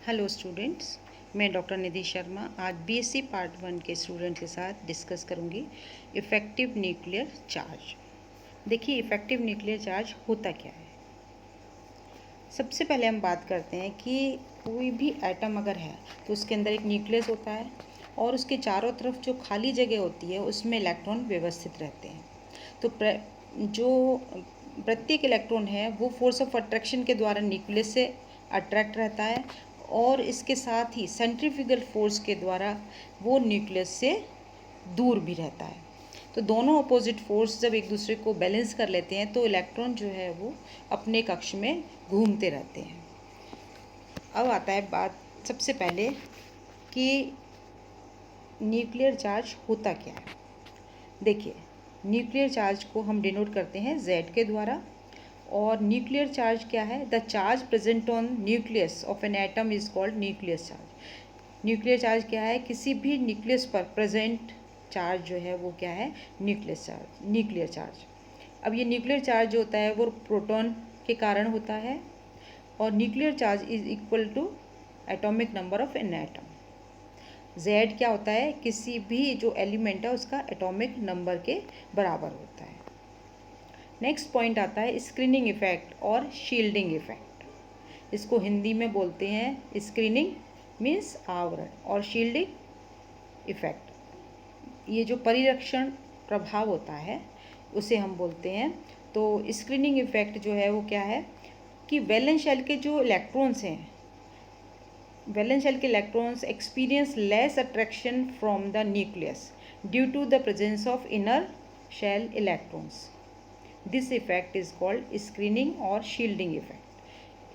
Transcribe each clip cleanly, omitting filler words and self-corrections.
Hello students, मैं doctor निधि शर्मा आज BSc part 1 के स्टूडेंट के साथ डिस्कस करूंगी इफ़ेक्टिव न्यूक्लियर चार्ज। देखिए, इफ़ेक्टिव न्यूक्लियर चार्ज होता क्या है। सबसे पहले हम बात करते हैं कि कोई भी एटम अगर है तो उसके अंदर एक न्यूक्लियस होता है और उसके चारों तरफ जो खाली जगह होती है उसमें इलेक्ट्रॉन व्यवस्थित रहते हैं। तो जो प्रत्येक इलेक्ट्रॉन है वो फोर्स ऑफ अट्रैक्शन के द्वारा न्यूक्लियस से अट्रैक्ट रहता है और इसके साथ ही सेंट्रीफ्यूगल फोर्स के द्वारा वो न्यूक्लियस से दूर भी रहता है। तो दोनों अपोजिट फोर्स जब एक दूसरे को बैलेंस कर लेते हैं तो इलेक्ट्रॉन जो है वो अपने कक्ष में घूमते रहते हैं। अब आता है बात सबसे पहले कि न्यूक्लियर चार्ज होता क्या है। देखिए, न्यूक्लियर चार्ज को हम डिनोट करते हैं Z के द्वारा। और न्यूक्लियर चार्ज क्या है? The charge present on nucleus of an atom is called nucleus charge. Nuclear charge क्या है? किसी भी न्यूक्लियस पर प्रेजेंट चार्ज जो है वो क्या है? Nuclear charge. अब ये न्यूक्लियर चार्ज जो होता है वो प्रोटॉन के कारण होता है और nuclear charge is equal to atomic number of an atom. Z क्या होता है? किसी भी जो एलिमेंट है उसका एटॉमिक नंबर के बराबर होता है। नेक्स्ट पॉइंट आता है स्क्रीनिंग इफेक्ट और शील्डिंग इफेक्ट। इसको हिंदी में बोलते हैं स्क्रीनिंग मीन्स आवरण और शील्डिंग इफेक्ट ये जो परिरक्षण प्रभाव होता है उसे हम बोलते हैं। तो स्क्रीनिंग इफेक्ट जो है वो क्या है कि वैलेंस शेल के जो इलेक्ट्रॉन्स हैं, वैलेंस शेल के electrons experience less attraction from the nucleus due to the presence of inner shell electrons. This effect is called screening or shielding effect.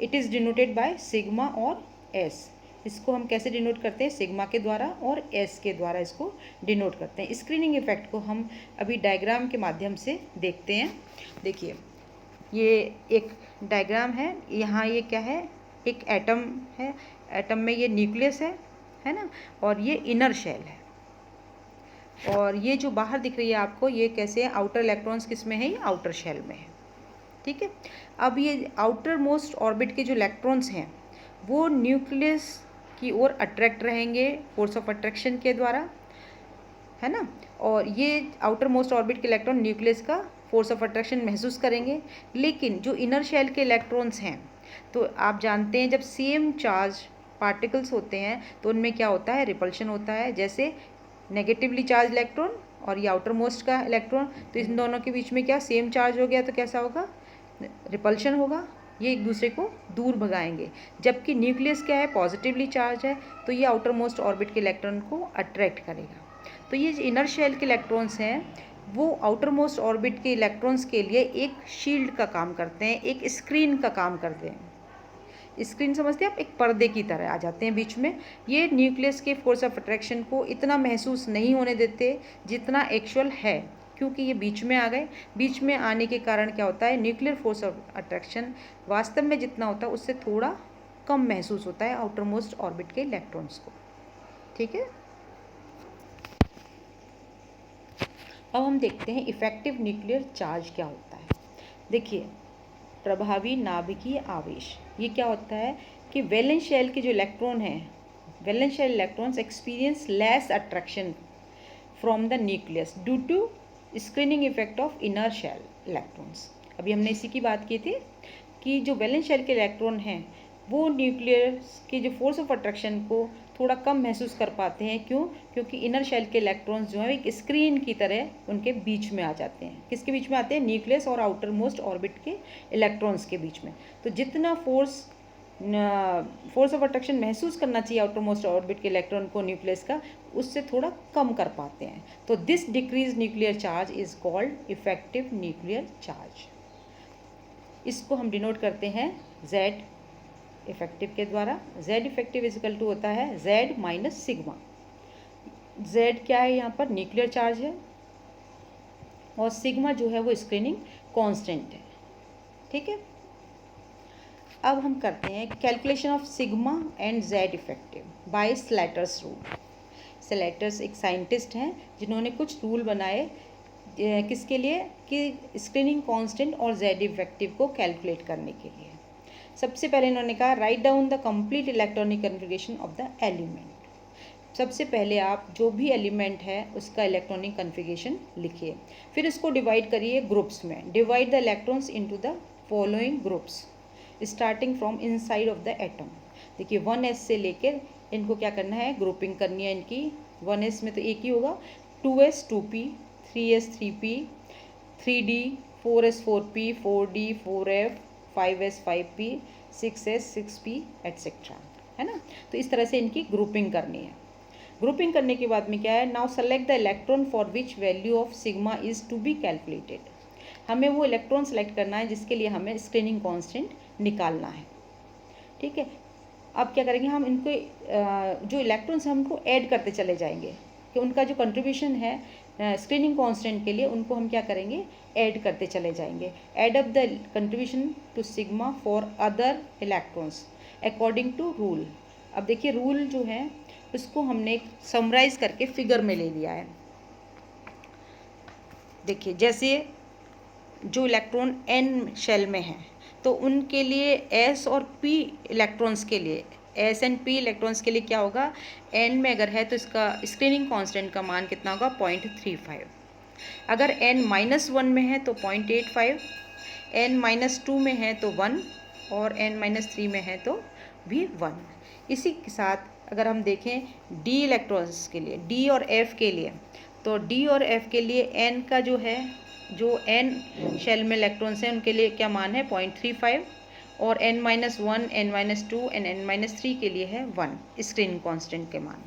It is denoted by sigma और S. इसको हम कैसे denote करते हैं? Sigma के द्वारा और S के द्वारा इसको डिनोट करते हैं। स्क्रीनिंग इफेक्ट को हम अभी डायग्राम के माध्यम से देखते हैं। देखिए, ये एक डायग्राम है। यहाँ ये क्या है? एक एटम है। एटम में ये न्यूक्लियस है ना, और ये इनर शेल है। और ये जो बाहर दिख रही है आपको, ये कैसे है? आउटर इलेक्ट्रॉन्स किस में है? ये आउटर शेल में है। ठीक है। अब ये आउटर मोस्ट ऑर्बिट के जो इलेक्ट्रॉन्स हैं वो न्यूक्लियस की ओर अट्रैक्ट रहेंगे फोर्स ऑफ अट्रैक्शन के द्वारा, है ना। और ये आउटर मोस्ट ऑर्बिट के इलेक्ट्रॉन न्यूक्लियस का फोर्स ऑफ अट्रैक्शन महसूस करेंगे। लेकिन जो इनर शेल के इलेक्ट्रॉन्स हैं, तो आप जानते हैं जब सेम चार्ज पार्टिकल्स होते हैं तो उनमें क्या होता है? रिपल्शन होता है। जैसे नेगेटिवली चार्ज इलेक्ट्रॉन और ये आउटर मोस्ट का इलेक्ट्रॉन, तो इन दोनों के बीच में क्या सेम चार्ज हो गया तो कैसा होगा? रिपल्शन होगा। ये एक दूसरे को दूर भगाएंगे। जबकि न्यूक्लियस क्या है? पॉजिटिवली चार्ज है, तो ये आउटर मोस्ट ऑर्बिट के इलेक्ट्रॉन को अट्रैक्ट करेगा। तो ये इनर शेल के इलेक्ट्रॉन्स हैं वो आउटर मोस्ट ऑर्बिट के इलेक्ट्रॉन्स के लिए एक शील्ड का काम करते हैं, एक स्क्रीन का काम करते हैं। स्क्रीन समझते हैं आप? एक पर्दे की तरह आ जाते हैं बीच में। ये न्यूक्लियस के फोर्स ऑफ अट्रैक्शन को इतना महसूस नहीं होने देते जितना एक्चुअल है, क्योंकि ये बीच में आ गए। बीच में आने के कारण क्या होता है? न्यूक्लियर फोर्स ऑफ अट्रैक्शन वास्तव में जितना होता है उससे थोड़ा कम महसूस होता है आउटर मोस्ट ऑर्बिट के इलेक्ट्रॉन्स को। ठीक है। अब हम देखते हैं इफेक्टिव न्यूक्लियर चार्ज क्या होता है। देखिए, प्रभावी नाभिकीय आवेश ये क्या होता है कि वैलेंस शेल के जो इलेक्ट्रॉन हैं, valence shell electrons experience less attraction from the nucleus due to screening effect of inner shell electrons. अभी हमने इसी की बात की थी कि जो वैलेंस शेल के इलेक्ट्रॉन हैं वो न्यूक्लियस के जो फोर्स ऑफ अट्रैक्शन को थोड़ा कम महसूस कर पाते हैं। क्यों? क्योंकि इनर शेल के इलेक्ट्रॉन्स जो है एक स्क्रीन की तरह उनके बीच में आ जाते हैं। किसके बीच में आते हैं? न्यूक्लियस और आउटर मोस्ट ऑर्बिट के इलेक्ट्रॉन्स के बीच में। तो जितना फोर्स ऑफ अट्रैक्शन महसूस करना चाहिए आउटर मोस्ट ऑर्बिट के इलेक्ट्रॉन को न्यूक्लियस का, उससे थोड़ा कम कर पाते हैं। तो this decrease nuclear charge is called effective nuclear charge. इसको हम डिनोट करते हैं Z इफेक्टिव के द्वारा। Z इफेक्टिव इजिकल टू होता है Z माइनस सिग्मा। Z क्या है? यहाँ पर न्यूक्लियर चार्ज है और सिग्मा जो है वो स्क्रीनिंग कांस्टेंट है। ठीक है। अब हम करते हैं calculation of sigma and Z effective by Slater's rule. Slater's एक साइंटिस्ट हैं जिन्होंने कुछ रूल बनाए किसके लिए? कि स्क्रीनिंग कांस्टेंट और Z इफेक्टिव को कैलकुलेट करने के लिए। सबसे पहले इन्होंने कहा write down the complete electronic configuration of the element. सबसे पहले आप जो भी एलिमेंट है उसका इलेक्ट्रॉनिक कन्फिगरेशन लिखिए, फिर इसको डिवाइड करिए ग्रुप्स में। Divide the electrons into the following groups starting from inside of the atom. देखिए 1s से लेकर इनको क्या करना है, ग्रुपिंग करनी है इनकी। 1s में तो एक ही होगा, 2s 2p, 3s 3p, 3d 4s 4p, 4d 4f, 5s 5p, 6s 6p etcetera, है ना। तो इस तरह से इनकी ग्रुपिंग करनी है। ग्रुपिंग करने के बाद में क्या है, now select the electron for which value of sigma is to be calculated. हमें वो इलेक्ट्रॉन सेलेक्ट करना है जिसके लिए हमें स्क्रीनिंग कांस्टेंट निकालना है, ठीक है। अब क्या करेंगे, हम इनको जो इलेक्ट्रॉन्स हैं उनको ऐड करते चले जाएंगे कि उनका जो कंट्रीब्यूशन है स्क्रीनिंग कांस्टेंट के लिए, उनको हम क्या करेंगे, ऐड करते चले जाएंगे। Add up the contribution to sigma for other electrons according to rule. अब देखिए रूल जो है उसको हमने समराइज करके फिगर में ले लिया है। देखिए जैसे जो इलेक्ट्रॉन n शेल में है तो उनके लिए s और p इलेक्ट्रॉन्स के लिए, s एंड p इलेक्ट्रॉन्स के लिए क्या होगा, n में अगर है तो इसका स्क्रीनिंग कांस्टेंट का मान कितना होगा, 0.35। अगर n -1 में है तो 0.85, n -2 में है तो 1 और n -3 में है तो भी 1। इसी के साथ अगर हम देखें d इलेक्ट्रॉन्स के लिए, d और f के लिए, तो d और f के लिए n का जो है, जो n शेल में इलेक्ट्रॉन्स हैं उनके लिए क्या मान है, 0.35, और n -1, n -2 एंड n -3 के लिए है 1 स्क्रीनिंग कांस्टेंट के मान,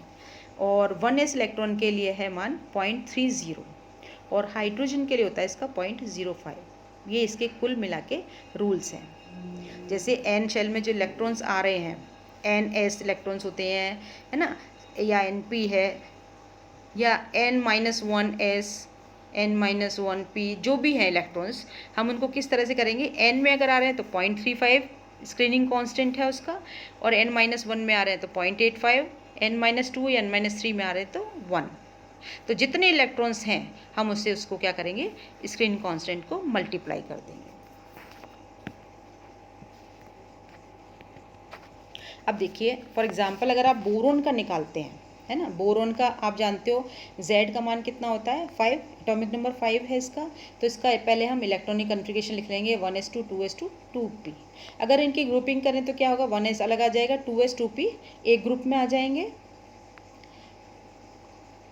और 1s इलेक्ट्रॉन के लिए है मान 0.30, और हाइड्रोजन के लिए होता है इसका 0.05। ये इसके कुल मिला के रूल्स हैं। जैसे n शेल में जो इलेक्ट्रॉन्स आ रहे हैं, ns इलेक्ट्रॉन्स होते हैं, है ना, या np है, या n-1s, n-1p, जो भी है इलेक्ट्रॉन्स, हम उनको किस तरह से करेंगे, n में अगर आ रहे हैं तो 0.35 स्क्रीनिंग कांस्टेंट है उसका, और n-1 में आ रहे हैं तो 0.85, n-2 या n-3 में आ रहे हैं तो 1। तो जितने इलेक्ट्रॉन्स हैं हम उससे उसको क्या करेंगे, स्क्रीनिंग कांस्टेंट को मल्टीप्लाई कर देंगे। अब देखिए फॉर एग्जांपल अगर आप बोरोन का निकालते हैं, है ना, बोरोन का आप जानते हो Z का मान कितना होता है, 5, एटॉमिक नंबर 5 है इसका। तो इसका पहले हम इलेक्ट्रॉनिक कन्फिगरेशन लिख लेंगे 1s2 2s2 2p। अगर इनकी ग्रुपिंग करें तो क्या होगा, 1s अलग आ जाएगा, 2s 2p एक ग्रुप में आ जाएंगे।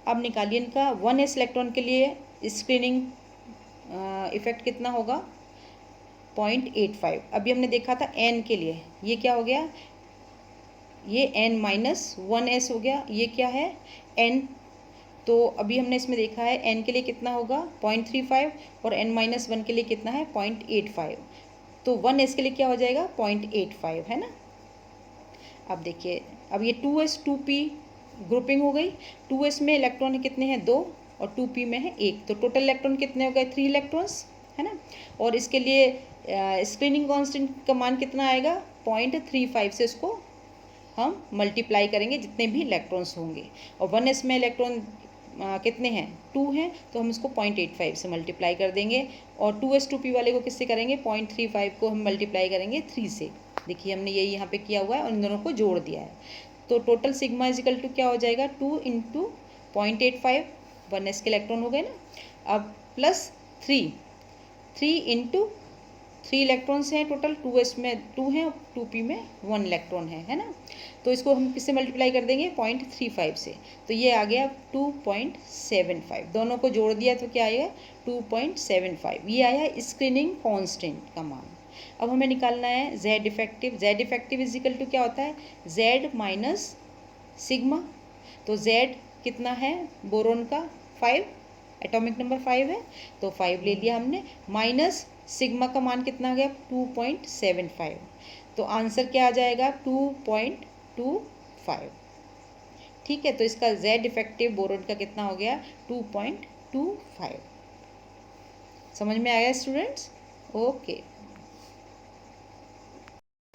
अब निकालिए इनका 1s इलेक्ट्रॉन के लिए स्क्रीनिंग इफेक्ट कितना होगा, 0.85। अभी हमने देखा था n के लिए, ये क्या हो गया, ये n-1s हो गया, ये क्या है n। तो अभी हमने इसमें देखा है n के लिए कितना होगा 0.35, और n-1 के लिए कितना है 0.85। तो 1s के लिए क्या हो जाएगा 0.85, है ना। अब देखिए अब ये 2s 2p ग्रुपिंग हो गई। 2s में इलेक्ट्रॉन कितने हैं, 2, और 2p में है 1, तो टोटल इलेक्ट्रॉन कितने हो गए, 3 इलेक्ट्रॉन्स, है ना। और इसके लिए स्क्रीनिंग कांस्टेंट का मान कितना आएगा, 0.35 से इसको हम मल्टीप्लाई करेंगे जितने भी इलेक्ट्रॉन्स होंगे। और 1s में इलेक्ट्रॉन कितने हैं, 2 हैं, तो हम इसको 0.85 से मल्टीप्लाई कर देंगे। और 2s 2p वाले को किससे करेंगे, 0.35 को हम मल्टीप्लाई करेंगे 3 से। देखिए हमने यही यहाँ पे किया हुआ है और इन दोनों को जोड़ दिया है। तो टोटल सिग्मा इजिकल टू क्या हो जाएगा, 2 × 0.85, 1s के इलेक्ट्रॉन हो गए ना। अब प्लस 3 × 3 इलेक्ट्रॉन्स हैं टोटल, 2s में 2 हैं, 2p में 1 इलेक्ट्रॉन है ना। तो इसको हम किससे मल्टीप्लाई कर देंगे, 0.35 से। तो ये आ गया 2.75, दोनों को जोड़ दिया तो क्या आएगा 2.75। ये आया स्क्रीनिंग कांस्टेंट का मान। अब हमें निकालना है Z effective. Z effective is equal to क्या होता है, Z माइनस सिग्मा। तो Z कितना है बोरोन का, 5, एटॉमिक नंबर 5 है, तो 5 ले लिया हमने, माइनस सिग्मा का मान कितना आ गया 2.75। तो आंसर क्या आ जाएगा 2.25। ठीक है, तो इसका Z इफेक्टिव बोरोन का कितना हो गया 2.25। समझ में आया स्टूडेंट्स, ओके।